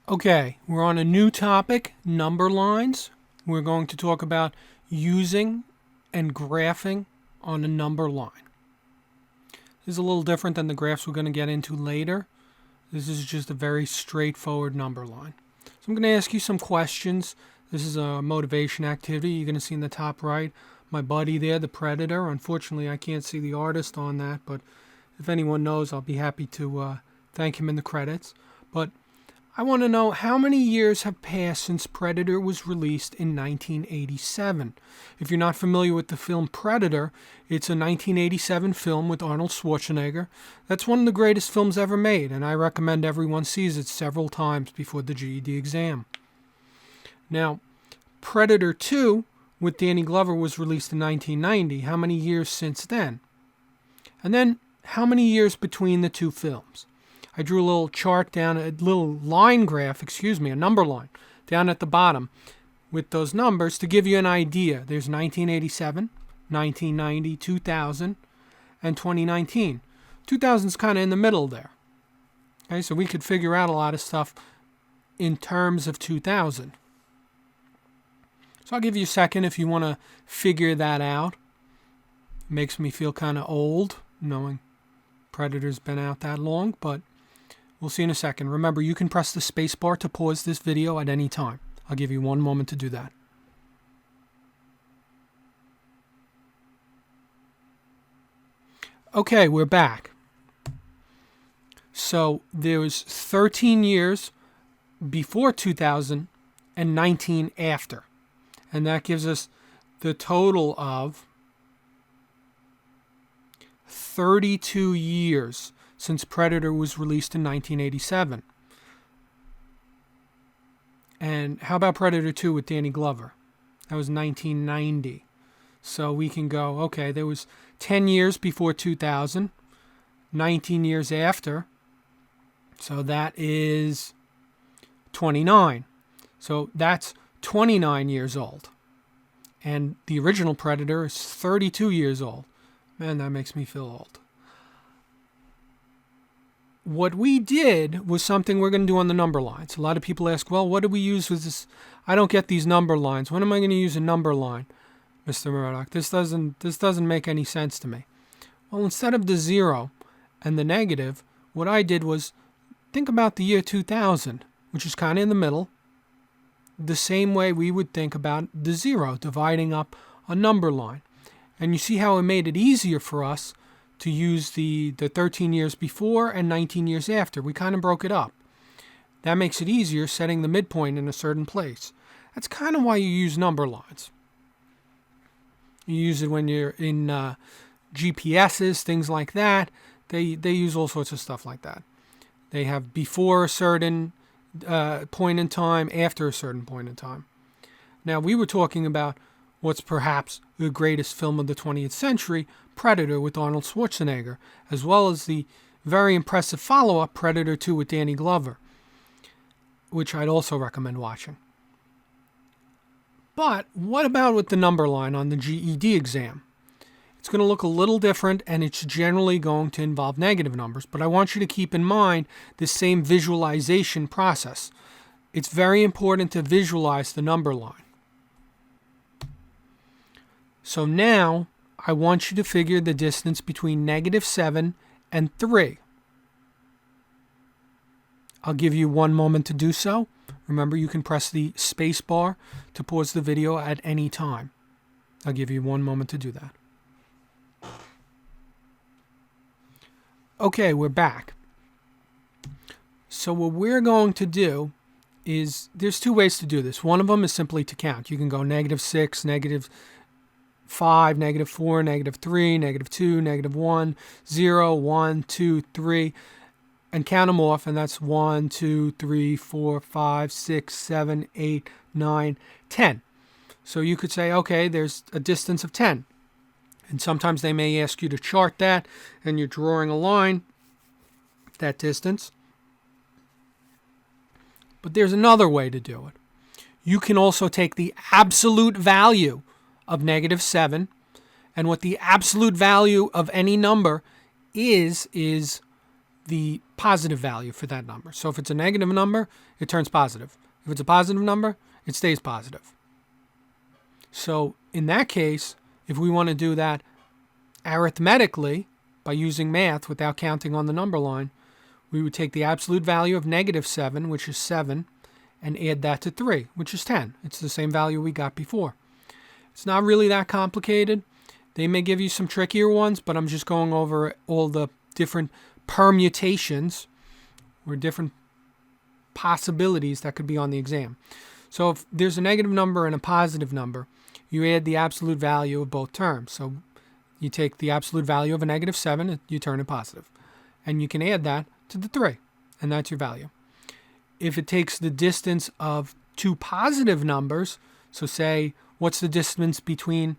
Okay, we're on a new topic, number lines. We're going to talk about using and graphing on a number line. This is a little different than the graphs we're going to get into later. This is just a very straightforward number line. So I'm going to ask you some questions. This is a motivation activity. You're going to see in the top right my buddy there, the Predator. Unfortunately, I can't see the artist on that, but if anyone knows, I'll be happy to thank him in the credits. But I want to know how many years have passed since Predator was released in 1987. If you're not familiar with the film Predator, it's a 1987 film with Arnold Schwarzenegger. That's one of the greatest films ever made, and I recommend everyone sees it several times before the GED exam. Now, Predator 2 with Danny Glover was released in 1990. How many years since then? And then, how many years between the two films? I drew a little chart down, a little line graph, a number line, down at the bottom with those numbers to give you an idea. There's 1987, 1990, 2000, and 2019. 2000 is kind of in the middle there. Okay, so we could figure out a lot of stuff in terms of 2000. So I'll give you a second if you want to figure that out. It makes me feel kind of old, knowing Predator's been out that long, but we'll see in a second. Remember, you can press the space bar to pause this video at any time. I'll give you one moment to do that. Okay, we're back. So there was 13 years before 2000 and 19 after. And that gives us the total of 32 years since Predator was released in 1987. And how about Predator 2 with Danny Glover? That was 1990. So we can go, okay, there was 10 years before 2000, 19 years after. So that is 29. So that's 29 years old. And the original Predator is 32 years old. Man, that makes me feel old. What we did was something we're going to do on the number lines. A lot of people ask, well, what do we use with this? I don't get these number lines. When am I going to use a number line, Mr. Murdoch? This doesn't make any sense to me. Well, instead of the 0 and the negative, what I did was think about the year 2000, which is kind of in the middle, the same way we would think about the 0, dividing up a number line. And you see how it made it easier for us to use the 13 years before and 19 years after. We kind of broke it up. That makes it easier setting the midpoint in a certain place. That's kind of why you use number lines. You use it when you're in GPSs, things like that. They use all sorts of stuff like that. They have before a certain point in time, after a certain point in time. Now, we were talking about what's perhaps the greatest film of the 20th century, Predator with Arnold Schwarzenegger, as well as the very impressive follow-up, Predator 2 with Danny Glover, which I'd also recommend watching. But what about with the number line on the GED exam? It's going to look a little different, and it's generally going to involve negative numbers, but I want you to keep in mind the same visualization process. It's very important to visualize the number line. So now, I want you to figure the distance between -7 and 3. I'll give you one moment to do so. Remember, you can press the space bar to pause the video at any time. I'll give you one moment to do that. Okay, we're back. So what we're going to do is, there's two ways to do this. One of them is simply to count. You can go -6, -5, -4, -3, -2, -1, 0, 1, 2, 3, and count them off, and that's 1, 2, 3, 4, 5, 6, 7, 8, 9, 10. So you could say, okay, there's a distance of 10. And sometimes they may ask you to chart that, and you're drawing a line, that distance. But there's another way to do it. You can also take the absolute value of -7, and what the absolute value of any number is the positive value for that number. So if it's a negative number, it turns positive. If it's a positive number, it stays positive. So in that case, if we want to do that arithmetically by using math without counting on the number line, we would take the absolute value of negative 7, which is 7, and add that to 3, which is 10. It's the same value we got before. It's not really that complicated. They may give you some trickier ones, but I'm just going over all the different permutations or different possibilities that could be on the exam. So if there's a negative number and a positive number, you add the absolute value of both terms. So you take the absolute value of a negative 7 and you turn it positive. And you can add that to the 3, and that's your value. If it takes the distance of two positive numbers, so say, what's the distance between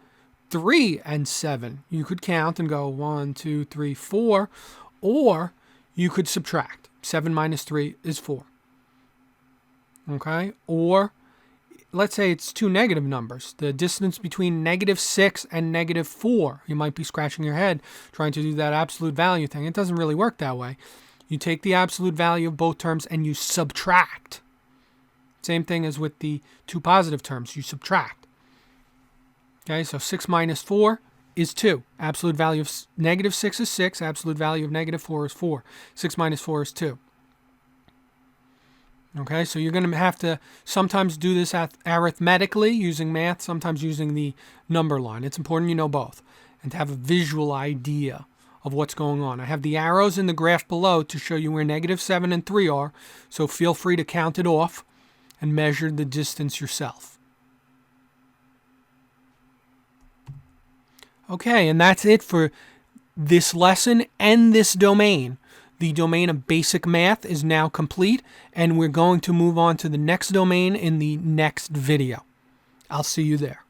3 and 7? You could count and go 1, 2, 3, 4, or you could subtract. 7 minus 3 is 4. Okay? Or let's say it's two negative numbers. The distance between negative 6 and negative 4. You might be scratching your head trying to do that absolute value thing. It doesn't really work that way. You take the absolute value of both terms and you subtract. Same thing as with the two positive terms. You subtract. Okay, so 6 minus 4 is 2. Absolute value of negative 6 is 6. Absolute value of negative 4 is 4. 6 minus 4 is 2. Okay, so you're going to have to sometimes do this arithmetically using math, sometimes using the number line. It's important you know both and to have a visual idea of what's going on. I have the arrows in the graph below to show you where negative 7 and 3 are, so feel free to count it off and measure the distance yourself. Okay, and that's it for this lesson and this domain. The domain of basic math is now complete, and we're going to move on to the next domain in the next video. I'll see you there.